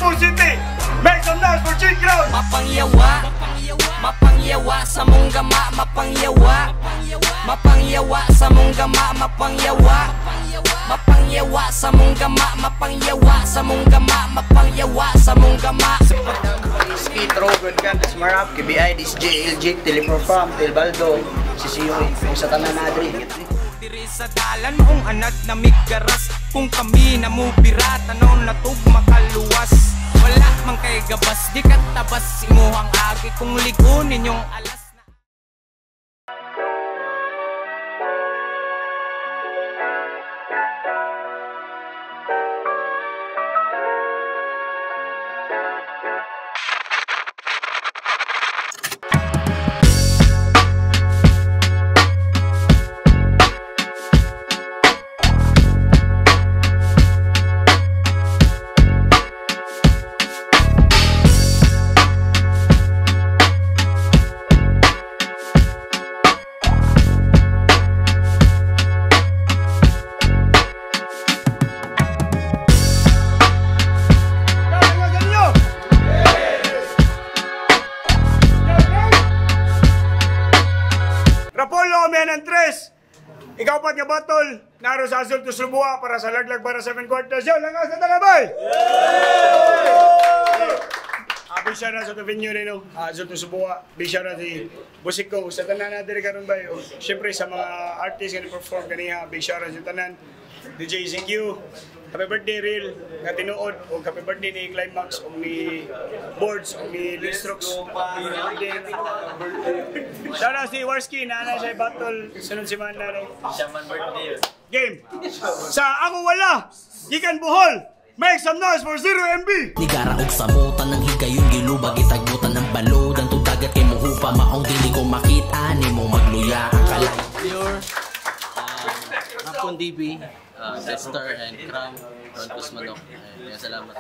Cebu City. Make some noise for G Crowd. Mapangyawa, mapangyawa sa mong gama, mapangyawa, mapangyawa sa mong gama, mapangyawa, mapangyawa sa mong gama, mapangyawa sa mong gama, mapangyawa sa mong gama. Speed Rogan kan, Smarap, KBI, this JLJ, Teleperform, Telbaldo, Sisiyoy, kung sa tanan nadri. Diri sa dalan maong anad na migaras, kung kami na mubira, tanaw na tug makaluwas. Wala mang kay gabas, di ka tabas, imuhang agi kung ligunin yung alas. Ikaw pat nga batol, naro sa Azul to Subua para sa laglag para 7 quarters. Yo, langas na talabay! Big shout out sa venue rin, Azul to Subua. Big shout out si Busik ko. Sa tanan natin karon ba, siyempre sa mga artists nga perform kaniya, big shout out sa tanan. DJ Zingyu, happy birthday Real, nga tinuod, o happy birthday ni Climax, o ni Boards, o ni Listrokes. Shout out si Warski, naana siya battle, sunod si Man na siya man birthday. Game! Sa ako wala, gikan Bohol, make some noise for 0MB! Nigara og samutan ng higayon gilubag itagbutan ng balod ang tudagat kay muhupa maong dili ko makita nimo magluya ang kalay. Hapon DB, Jester and Cram, Rontos Manok. Salamat.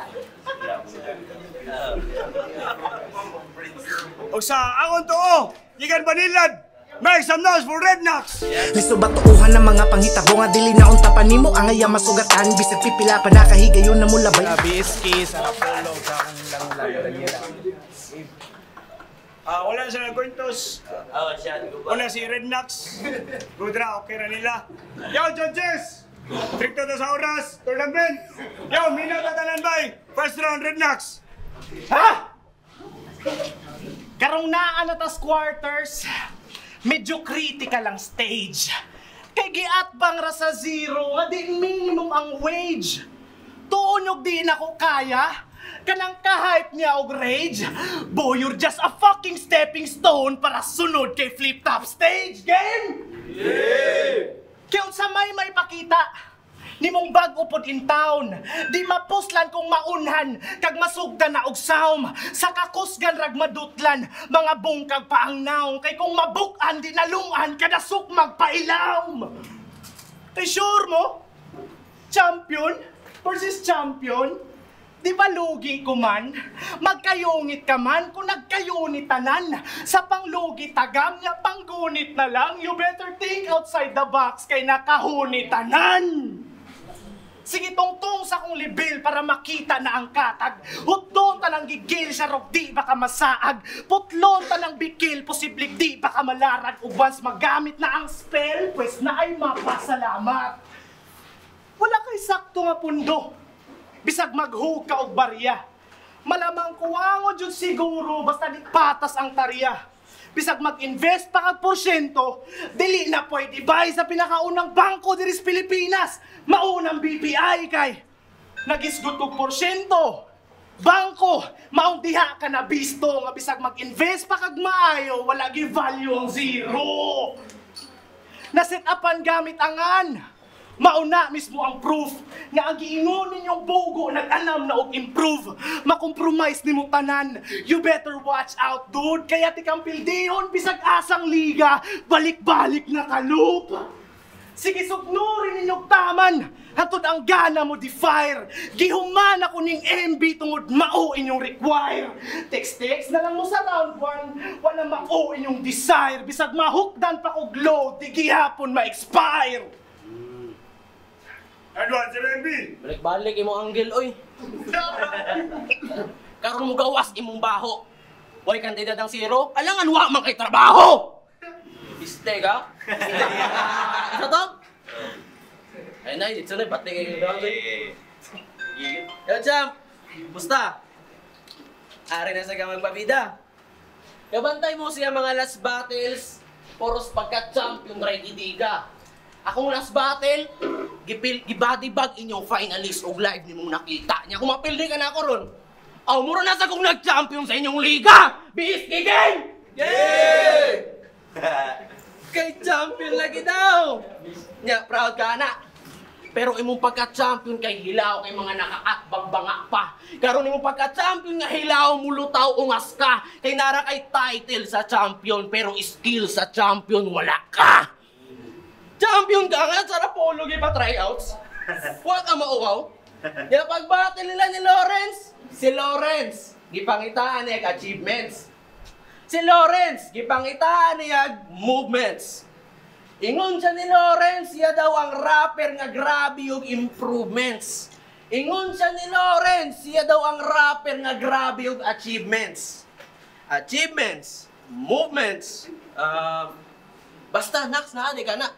O sa akong tuo, gikan Banilad, make some noise for Rednox! Listo ba tuuhan ng mga panghitabo nga dili na untapan nimo ang aya masugatan bisit pipila pa nakahigayon na mula bay. Biski sa Apollo sa akong lang. Wala sa nagkwentos. Una si Rednox. Gudra, okay na nila. Yo, judges! Trikto to sa oras, tournament. Yo, mina tatanan bay. First round, Rednox. Ha? Karong naa na tas quarters, medyo critical ang stage. Kay giatbang ra sa zero, nga di minimum ang wage. Tuunog di na ko kaya. Kanang ka-hype niya og rage. Boy, you're just a fucking stepping stone para sunod kay flip top stage game. Yeah! Kaya sa may pakita, ni mong bag upod in town, di mapuslan kung maunhan, kag masugda na og saum, sa kakusgan rag madutlan, mga bungkag pa ang naong, kay kung mabukan di nalungan, kada suk magpailaw. Kay sure mo, champion versus champion, di ba lugi ko man? Magkayungit ka man kung nagkayunit tanan. Sa panglugi tagam niya, panggunit na lang. You better think outside the box kay nakahunit tanan. Sige tungtong sa kong libil para makita na ang katag. Hutdon tanang gigil siya rog di baka masaag. Putlon tanang bikil, posibleng di baka malarag. Once magamit na ang spell, pues na ay mapasalamat. Wala kay sakto nga pundo. Bisag maghuka og barya. Malamang kuwango jud siguro basta di patas ang tarya. Bisag mag-invest pa kag porsyento, dili na pwede buy sa pinakaunang bangko diri sa Pilipinas. Maunang BPI kay nagisgot og porsyento. Bangko, maong diha ka na bisto nga bisag mag-invest pa kag maayo, wala gi value ang zero. Na-set upan gamit angan. Mauna mismo ang proof nga ang giingon ninyong bugo nag-anam na og improve. Makompromise nimo tanan. You better watch out, dude. Kaya tikang pildihon bisag asang liga, balik-balik na kalup. Sige sugnurin ninyong taman. Hantod ang gana mo di fire. Gihuman ako ning MB tungod mao inyong require. Text na lang mo sa round 1. Wala mao inyong desire. Bisag mahukdan pa og load, di gihapon ma-expire. Advance, MB! Balik-balik imo anggel, oy. karon mo gawas imong baho. Way kantidad ng zero, alangan wa man kay trabaho. Iste ka? Isa to? Ay na, dito na, ba't na kayo daw? Yo, champ! Musta? Ari na sa gamang pabida. Kabantay mo siya mga last battles, poros pagka-champion ray gidiga. Akong last battle, gibadibag inyong finalist og live ni mong nakita niya. Kung mapildi ka na ako ron, aw, mura na sa kong nag-champion sa inyong liga! Bis Gang! Yay! Kay champion lagi daw! Nya, proud ka na. Pero imong pagka-champion kay hilaw kay mga nakaatbang banga pa. Karon imong pagka-champion nga hilaw mulutaw ungas ka. Kay nara kay title sa champion pero skill sa champion wala ka. Champion ka nga sa Rapolo gi pa tryouts. Wa ka mauwaw. Ya pag-battle nila ni Lawrence, si Lawrence gipangitaan niya achievements. Si Lawrence gipangitaan niya movements. Ingon siya ni Lawrence, siya daw ang rapper nga grabe yung improvements. Ingon siya ni Lawrence, siya daw ang rapper nga grabe yung achievements. Achievements, movements, basta, Nax, naani ka na.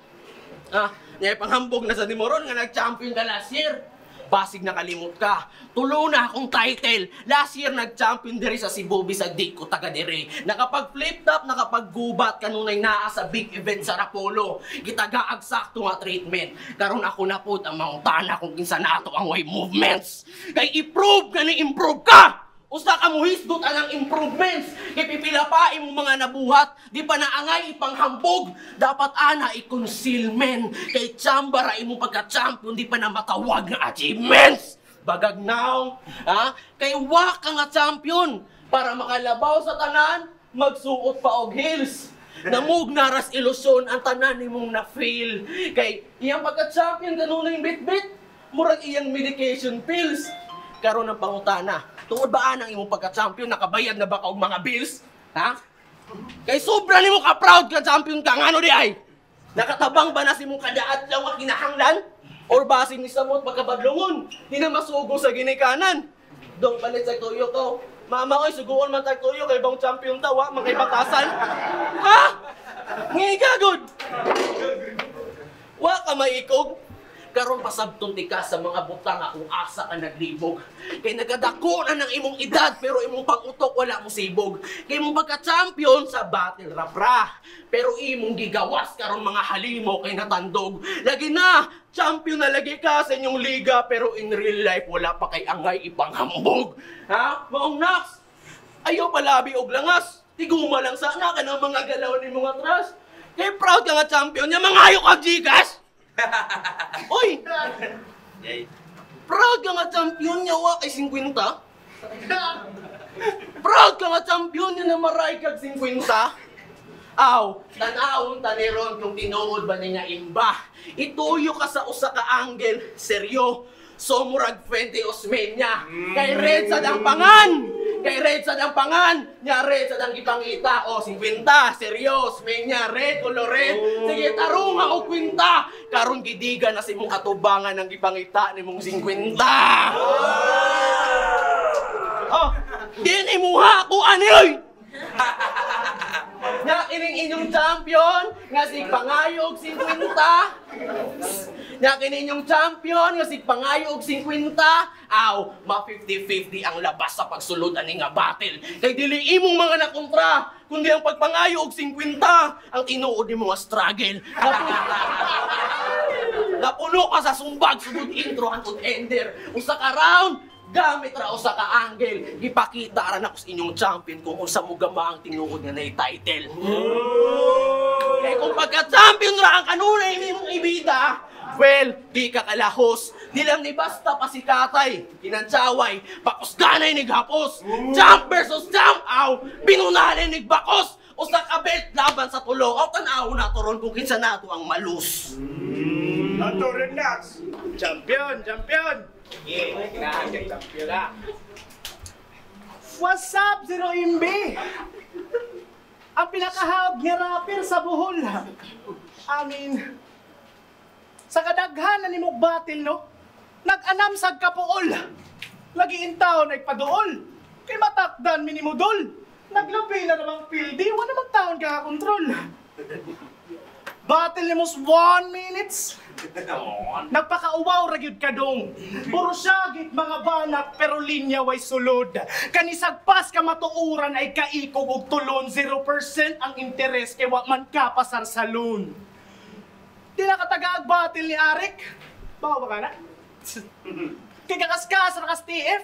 Niya panghambog na sa Dimoron nga nag-champion ka last year. Basig nakalimot ka. Tulo na akong title. Last year nag-champion diri sa Cebu bisag di ko taga diri. Nakapag-flip top, nakapag-gubat kanunay naa sa big event sa Rapolo. Gitagaag sakto nga treatment. Karon ako na pud ang mangutana kung kinsa nato ang way movements. Kay i-prove gani improve ka. Usa ka mo hisgot anang improvements. Kay pipila pa imong mga nabuhat, di pa naangay ipanghambog. Dapat ana i-concealment. Kay chambara imong pagka-champion, di pa na matawag nga achievements. Bagag now, kay wa ka nga champion. Para makalabaw sa tanan, magsuot pa og heels. Namug naras ilusyon ang tanan nimong na-feel. Kay iyang pagka-champion kanunay bit-bit, murag iyang medication pills. Karon ang pangutana, tungod ba anang imong pagka-champion, nakabayad na ba ka og mga bills? Ha? Kay sobra nimo ka proud ka champion ka, ngano di ay? Nakatabang ba na si mong kadaat lang ang kinahanglan? Or basin ni samot pagkabadlungon, di na masugo sa ginikanan? Dong palit sa tuyo ko, mama oy, suguon man tag tuyo kay bang champion daw ha, mga batasan. Ha? Ngiga good. Wa ka maikog. Karon pasabton ti ka sa mga butang akong asa ka naglibog. Kay nagadako na ng imong edad pero imong pag-utok wala mo sibog. Kay imong pagka-champion sa battle rapra. Pero imong gigawas karon mga halimo kay natandog. Lagi na, champion na lagi ka sa inyong liga pero in real life wala pa kay angay ipanghambog. Ha? Maong Nax, ayaw palabi og langas. Tiguma lang sana ka ng mga galaw ni mga atras. Kay proud ka nga champion niya, mangayo ka Gcash! Oy! Proud ka nga champion niya wa kay 50? Proud ka nga champion niya na maray kag 50? Aw, tanawon taniron kung tinuod ba niya imba. Ituyo ka sa usa ka angle, seryo. So murag 20 Osmeña. Kay red sa dang pangan. Kay red sa dang pangan. Nya red sa dang ipangita. O 50, seryos. Osmeña, red, color red. Sige, tarunga o kwinta. Karon gidiga na si mong katubangan ng ipangita ni mong 50. Oh, din imuha ko anioy. Nya kining inyong champion nga si Pangayog 50. Nya kining inyong champion nga si Pangayog 50. Aw, ma 50-50 ang labas sa pagsulod ani nga battle. Kay dili imong mga nakontra, kundi ang pagpangayo og 50 ang tinuod ni mga struggle. Napuno ka sa sumbag sugod intro hangtod ender. Usa ka round gamit ra usa ka angle, gipakita ra na sa inyong champion kung unsa mo gama ang tinuod nga nay title. Kaya kung pagka-champion ra ang kanunay imong ibida, well, di ka kalahos. Di lang ni basta pa si Katay, kinantsaway, pakusganay ni Gapos. Champ versus champ, aw, binunalin ni Bakos. Usa ka belt laban sa tulo, o tanaw na turon kung kinsa nato ang malus. Nato rin Nax. Champion, champion. What's up, Zero Imbi? Ang pinakahawag ni rapper sa buhol. Sa kadaghan na nimog battle, no? Nag-anam sa kapuol. Lagi intaw na ipaduol. Kay matakdan minimudol. Naglabi na namang pildi, wala namang taon kakakontrol. Battle ni mos 1 minutes. Nagpakauwaw ragyod ka dong. Puro syagit mga banak pero linya way sulod. Kanisagpas ka matuuran ay kaikog og tulon. 0% ang interes kay wa man ka pasar sa loan. Di na katagaag battle ni Arik. Baka ba ka na? Kay kakaskas rakas TF.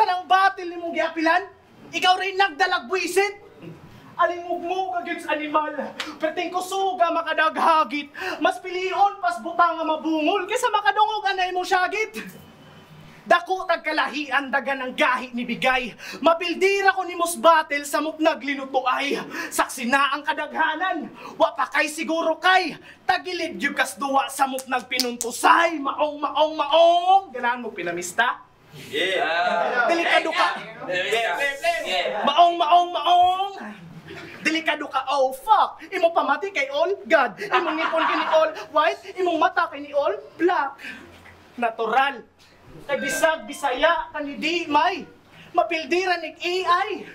Tanang battle ni mong giapilan. Ikaw rin nagdalag buisit. Alingog mo kagit sa animal. Perting kusuga makadaghagit. Mas pilion pas butang nga mabungol kaysa makadungog anay mo syagit. Dako tagkalahian dagan ang gahi ni bigay. Mapildira ko ni mos battle sa mupnag linutuay. Saksi na ang kadaghanan. Wa pa kay siguro kay. Tagilid yung kasduwa sa mupnag pinuntusay. Maong. Ganahan mo pinamista? Yeah. Delikado ka. Maong. Delikado ka, oh fuck! Imong pamati kay all God. Imong ngipon kay ni all white. Imong mata kay ni all black. Natural. Kay bisag, bisaya, kani di, may. Mapildiran ni AI.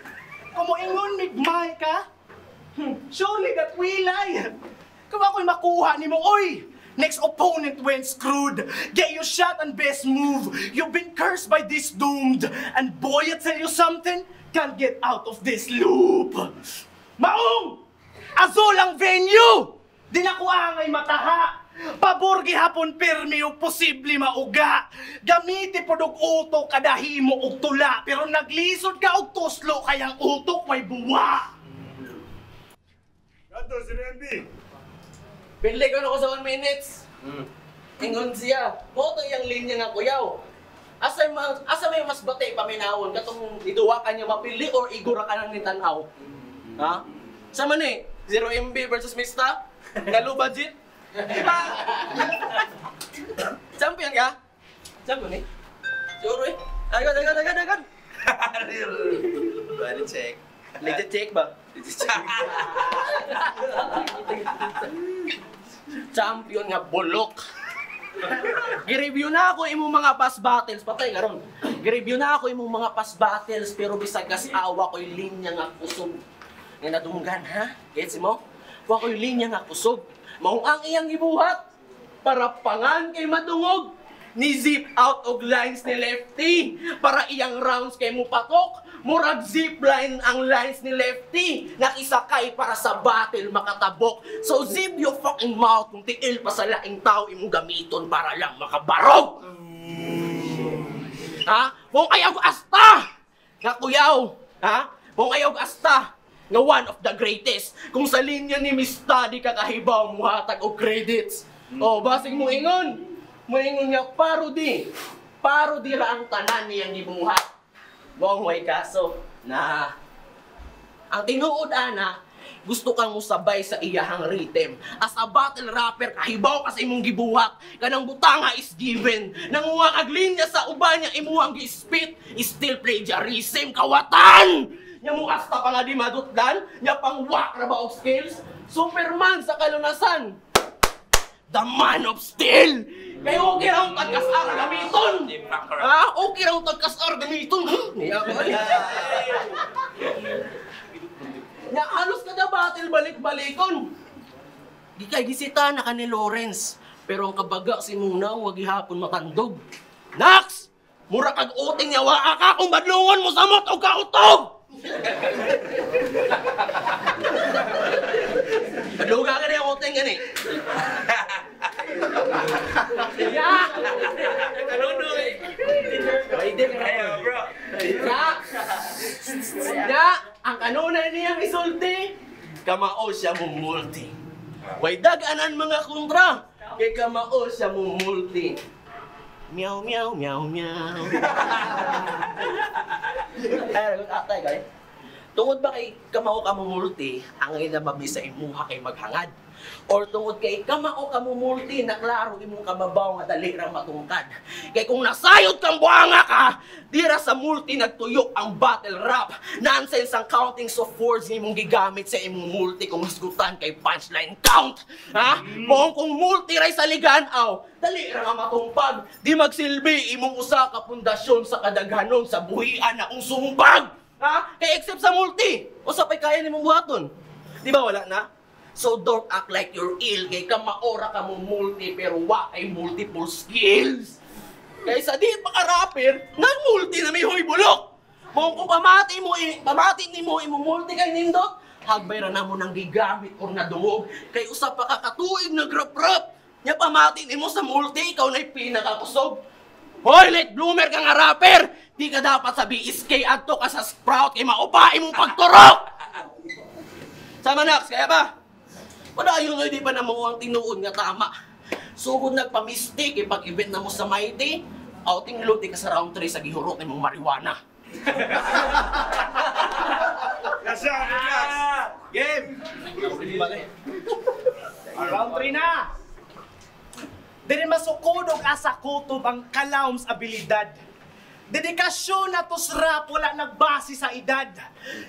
Kumuingon migmay ka. Surely that we lie. Kung ako'y makuha ni mo, oy! Next opponent went screwed. Get your shot and best move. You've been cursed by this doomed. And boy, I tell you something, can't get out of this loop. Maong! Azul ang venue! Di na ko angay mataha. Pabor gihapon permi o posible mauga. Gamiti po dog utok kadahimo og tula. Pero naglisod ka og tuslo kayang utok may buwa. Gato, si Rembi. Pinli ko na ko sa 1 minutes. Ingon siya. Moto yung linya nga kuyaw. Asa may mas batay paminawon katong iduwa ka niya mapili or igura ka nang nitanaw. Ha? Sama ni 0 MB versus Mista? Nga low budget? Champion ka? Champion eh? Siguro eh? Agad! Body check. Legit check ba? Legit check. Champion nga bulok. Gi-review na ako imong mga past battles. Patay karon. Gi-review na ako imong mga past battles pero bisag kas awa ko'y linya nga kusog. Nga nadunggan ha? Gets mo? Wa ko'y linya nga kusog. Mao ang iyang gibuhat para pangan kay madungog. Ni zip out og lines ni Lefty para iyang rounds kay mo patok. Murag zip line ang lines ni Lefty. Nakisakay para sa battle makatabok. So zip your fucking mouth kung tiil pa sa laing tao imong gamiton para lang makabarog. Ha? Kung ayaw asta! Nga kuyaw! Ha? Kung ayaw asta! Nga one of the greatest. Kung sa linya ni Miss Study kakahibaw mo hatag og credits. O, basig mo ingon. Moingon nga parody. Parody ra ang tanan niyang gibuhat. Mong way kaso na ang tinuod ana gusto kang musabay sa iyahang rhythm. As a battle rapper kahibaw ka sa imong gibuhat. Kanang butanga is given. Nanguha kag linya sa uban niya imuhang gi-spit. Still plagiarism kawatan. Nya mo kasta pa nga di madutdan. Nya pang wak ra ba og skills. Superman sa kalunasan. The Man of Steel! Kaya okay raw tagkasar gamiton! Ha? Okay raw tagkasar gamiton! Nya halos kada battle balik-balikon! Di kay gisita na ka ni Lawrence. Pero ang kabaga si Muna wag gihapon matandog. Nax! Mura kag uting yawa ka kung badlungon mo sa mot o kautog! Badluga ka na yung uting gani. Ya! Kanunoy! Pwede ka na, bro. Ya! Ang kanunay niyang isulti, kamao siya mumulti. Way daganan mga kontra, kay kamao siya mumulti. Meow, meow, meow, meow. Ay, guys. Tungod ba kay kamao ka mumulti, ang ina mabisa imuha kay maghangad. Or tungod kay kamao ka mo multi na klaro imong kababaw nga dali ra matungkad. Kay kung nasayod kang buanga ka, dira sa multi nagtuyok ang battle rap. Nonsense ang counting of words imong gigamit sa imong multi kung hasgutan kay punchline count. Ha? Kung multi ray sa ligan-aw, dali ra nga matungpag. Di magsilbi imong usa ka pundasyon sa kadaghanon sa buhian na kung sumbag. Ha? Kay except sa multi, usa pay kaya nimong buhaton. Di ba wala na? So don't act like you're ill, kay kamaora ka mo multi pero wa kay multiple skills. Kaysa di pa ka rapper, nag-multi na may huy bulok. Kung pamati ni mo imong multi kay nindot, hagbay ra na mo nang gigamit or nadungog, kay usa pa ka katuig nagrap-rap. Nya pamati ni mo sa multi, ikaw na'y pinakakusog. Hoy, late bloomer ka nga rapper! Di ka dapat sa BSK adto ka sa Sprout kay maupain mong pagturok! Sama Nax, kaya ba? Padayon di pa na mo ang tinuod nga tama. Sugod nagpa-mistake pag-event na mo sa Mighty, outing luti ka sa round 3 sa gihurot ni mong marijuana. Game! Round 3 na! Dili masukod og asa kutob ang kalawms abilidad. Dedikasyon na tos rap wala nagbase sa edad.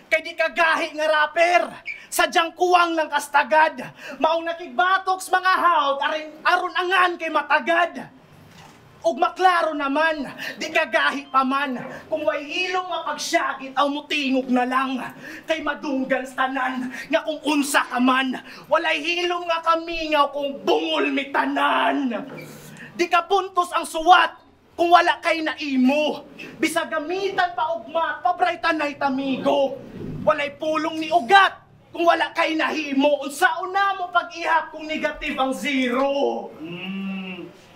Kay di kagahi nga rapper, sadyang kuwang lang kastagad. Maong nakigbatoks mga hawd, aron angan kay matagad. Ug maklaro naman, di kagahi pa man. Kung way hilong nga pagsyagit, aw mutingog na lang. Kay madunggan sa tanan, nga kung unsa ka man. Walay hilong nga kamingaw kung bungol mi tanan. Di ka puntos ang suwat, kung wala kay naimo. Bisa gamitan pa og mat, pabraytan na'y tamigo. Walay pulong ni ugat, kung wala kay nahimo. Unsaon na mo pag-ihap kung negative ang zero.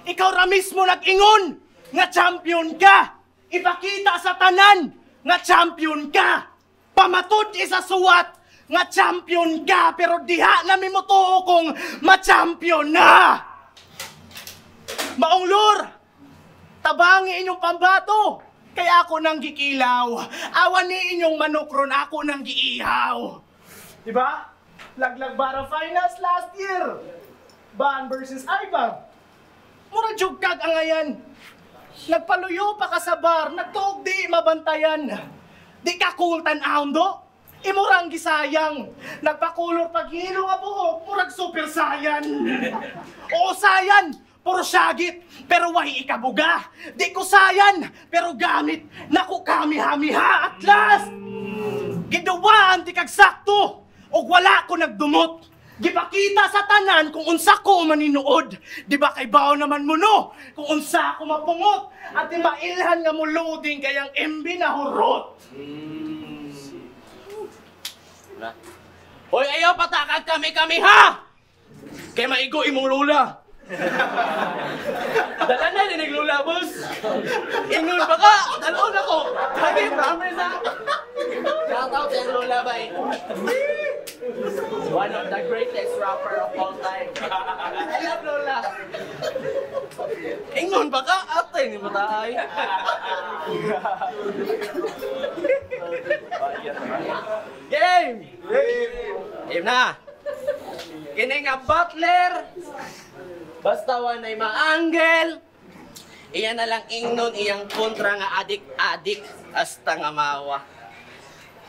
Ikaw ra mismo nag-ingon nga champion ka. Ipakita sa tanan nga champion ka. Pamatud isa suwat nga champion ka. Pero diha na mi mo tuo kung ma-champion na. Maong lur, tabangi inyong pambato, kaya ako nang gikilaw. Awan ni inyong manokron, ako nang giihaw. Diba? Laglag bara finals last year. Ban versus Ibab. Mura jugkag ang ayan. Nagpaluyo pa ka sa bar, nagtuog di mabantayan. Di ka cool tan-aon do? Imurang gisayang. Nagpakulor paghilo nga buhok, murag super sayan. Oo sayan, puro syagit, pero wahi ikabuga. Di ko sayan, pero gamit, naku kami-hamiha at last. Gidawaan di kag sakto, o wala ko nagdumot. Gipakita sa tanan kung unsa ko maninuod. Di ba kay bawo naman mo no? Kung unsa ko mapungot. At di mailhan nga mo loading kayang MB na hurot. Hoy, ayaw patakag kami ha! Kay maigo imong lula. Dala na ni naglula, boss. Ingon ba ka? Talon ako. Sabi, promise ha? Shout out sa lula ba eh. One of the greatest rapper of all time. I love Lola. Ingon ba ka? Atay ni matay. Game! Game na! Kini nga Butler. Basta wanay maanggel. Iyan na lang ingnon iyang kontra nga adik-adik hasta nga mawa.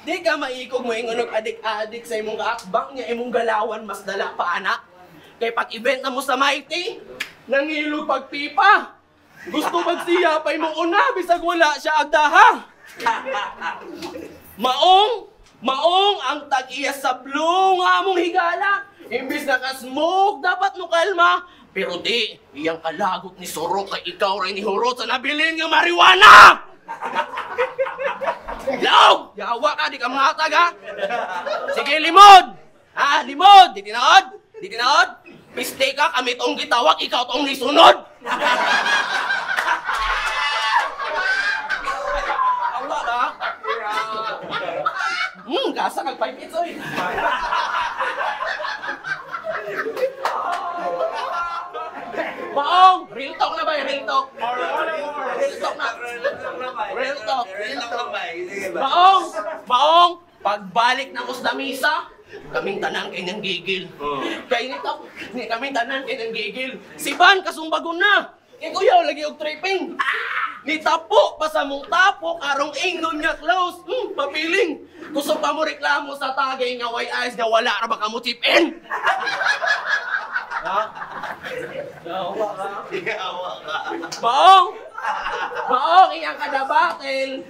Di ka maikog mo ingunog adik-adik sa imong kaakbang niya imong galawan mas dala pa anak. Kay pag-event na mo sa Mighty, nangilog pagpipa. Gusto magsiyapay mo una bisag wala siya agdaha. Maong ang tag-iya sa blue nga mong higala. Imbis na ka-smoke, dapat mo kalma. Pero di, iyang kalagot ni Soro kay ikaw rin ni Hurot sa nabilin nga marijuana! Laog! Yawa ka, di ka matag ha? Sige, limod! Ha, limod! Di tinaod? Di tinaod? Piste ka, kami tong gitawak, ikaw tong nisunod! Awa ka? Gasa kag 5 minutes, oy! Maong! Real talk na ba? Real talk? Real talk na. Real talk. Maong! Pagbalik na ko sa misa, Kaming tanan kay nang gigil. Kay kaming tanan kay nang gigil. Si Van kasumbagon na. Kay kuyaw lagi og tripping. Nitapo pa sa mong tapo karong ingnon nga close. Papiling. Kusog pa mo reklamo sa tagay nga way eyes nga wala ra ba ka mo chip in. Ha? Yawa ka. Baong iyang kada battle.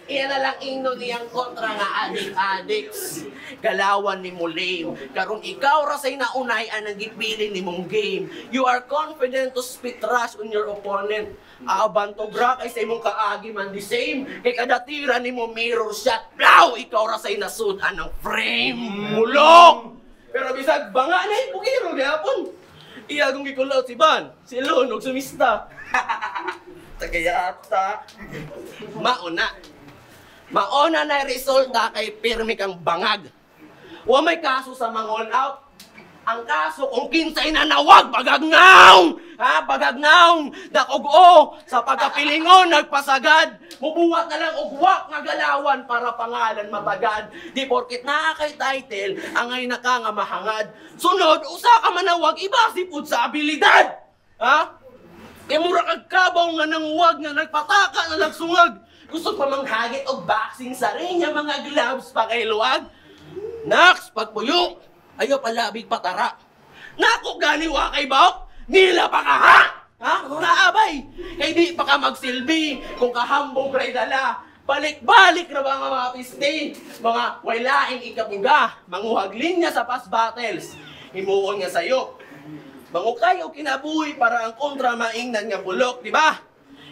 Iyan na lang ingnon niyang kontra nga adik-adiks. Galawan ni mo lame. Karon ikaw rasay naunay ang nagipili ni mong game. You are confident to spit trash on your opponent. Abanto bra kay sa imong kaagi man the same. Kay kada tira ni mo mirror shot. Blow! Ikaw rasay nasudan ng frame. Mulong! Pero bisag banga na yung bukiro gihapon. Iya kung gikulot si Van, si Lon, og sumista. Tagayata. Mauna na resulta kay pirmi kang bangag. Wa may kaso sa mangol out. Ang kaso kung kinsay na nawag bagagnaw! Ha, bagagnaw! Dakog-o sa pagkapilingon nagpasagad. Mubuwat na lang ugwak nga galawan para pangalan matagad. Di porkit naa kay title, angay na ka nga mahangad. Sunod, usa ka manawag, iba sipud sa abilidad! Ha? E mura kag kabaw nga nang wag nga nagpataka na nagsungag. Gusto pa manghagit og boxing sa ring nga mga gloves pa kay luwag. Naks, pagpuyok, ayaw palabig patara. Naku ganiwa kay Bawk, nila pa ka ha? Ha? Kung naabay, kay di pa ka magsilbi kung kahambog ray dala. Balik-balik na ba nga mga piste? Mga wailaing ikabuga, manguhag linya sa past battles. Himuon nga sayo. Mangukay o kinabuhi para ang kontra maingnan nga bulok, di ba?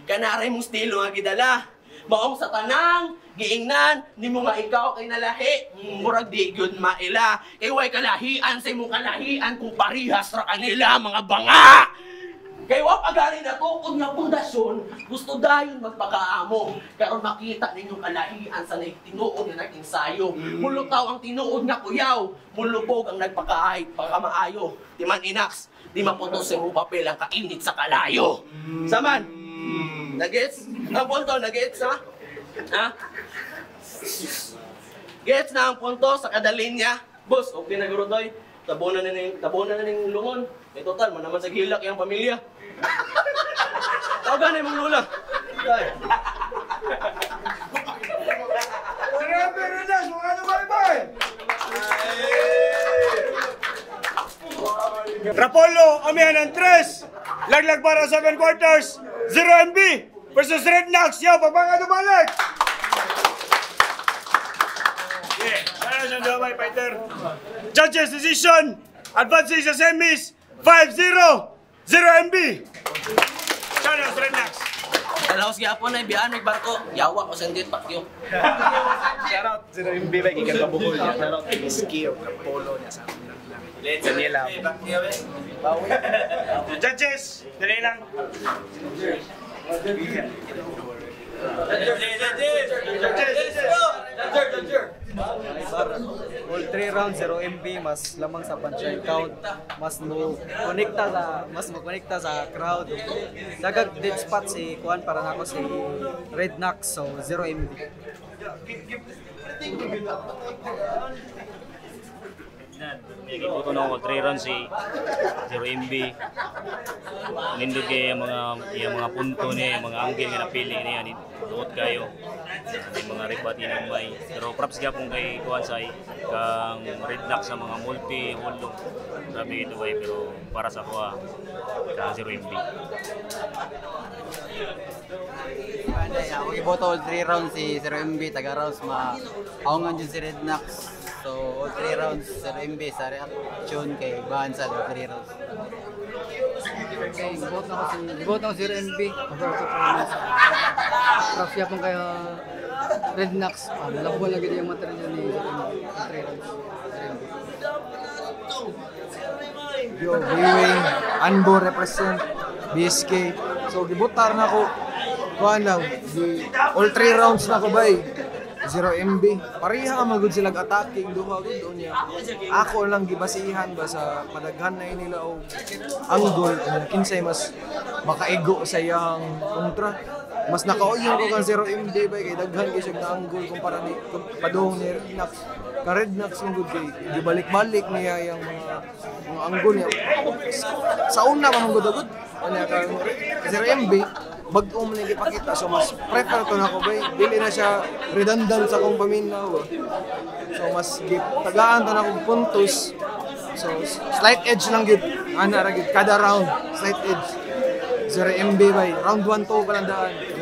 Kanaray mong stilo nga gidala. Maong sa tanang, giingnan, ni mo nga ikaw kay nalahi. Murag di gyud maila. Kay way kalahian sa imong kalahian kung parihas ra kanila mga banga. Kay wa pagani na tukod nga pundasyon, gusto dayon magpakaamo. Karon makita ninyong kalahian sa tinuod nga nag-ensayo. Mulutaw ang tinuod nga kuyaw, mulubog ang nagpakaay pakamaayo. Di man inax, di maputos sa imong papel ang kainit sa kalayo. Saman, nagets? Ang punto, nagets ha? Ha? Gets na ang punto sa kada linya. Boss, okay na gurudoy. Tabunan na ning lungon. Eh total, man naman sa gilak yung pamilya. Tawagan na yung mga lula. Tay. Grabe rin na, mga ano bye-bye! Rapolo, amihan ng 3. Laglag para 7 quarters. 0 MB versus Red Knox. Yo, pabanga dumalik! Yeah, para sa Dubai fighter. Judges decision. Advancing sa semis. 5-0. 0 MB. Shout out Red Knox. Kalaos gyapon na biyaan may barko. Yawa ko sa ndit pakyo. Shout out 0 MB ba gikan kabukol niya. Shout out kay Skill ng polo niya sa amin. Let's nila. Judges, dali lang. All 3 rounds 0 MB mas lamang sa punch count, mas mo konekta sa crowd. Dagag dead spot si Kuan para nako si Red Knox, so 0 MB. May gibuto na ako 3 rounds si 0 MB. Nindog kay yung mga punto niya, yung mga angle nga napili niya ni duot kayo. Yung mga rebati ng may. Pero props gyapon kay Kuansay kang Red Knox sa mga multi-holdong. Grabe ito ba pero para sa kuha kang 0 MB. Ako iboto all 3 rounds si 0 MB, taga rounds aungan dyan si Red Knox. So all 3 rounds 0 MB sa reaction kay Bahansal all 3 rounds. Okay, iboto ako si 0 MB. Props yapon kay Red Knox. Malabo lagi yung material ni 3 rounds. Yo, viewing, Anbo represent, BSK. So gibutar na ko kuan lang, all 3 rounds na ko bay. 0 MB. Pareha ka magud sila attacking duha gud niya. Ako lang gibasihan ba sa padaghan na nila og angle kinsay mas makaigo sa iyang kontra. mas nakauyon ko kang 0 MD ba kay daghan kay siya na angle kumpara ni padung ni Rednax. Ka Rednax ang good kay gibalik-balik niya yung mga angle niya. Sa una man ang good ano ka 0 MB bag-o man ipakita so mas prefer ko na ko bay dili na siya redundant sa kong paminaw. So mas tagaan ta na kong puntos. So slight edge lang gid ana ra gid kada round slight edge 0 MB bay round 1 to palandaan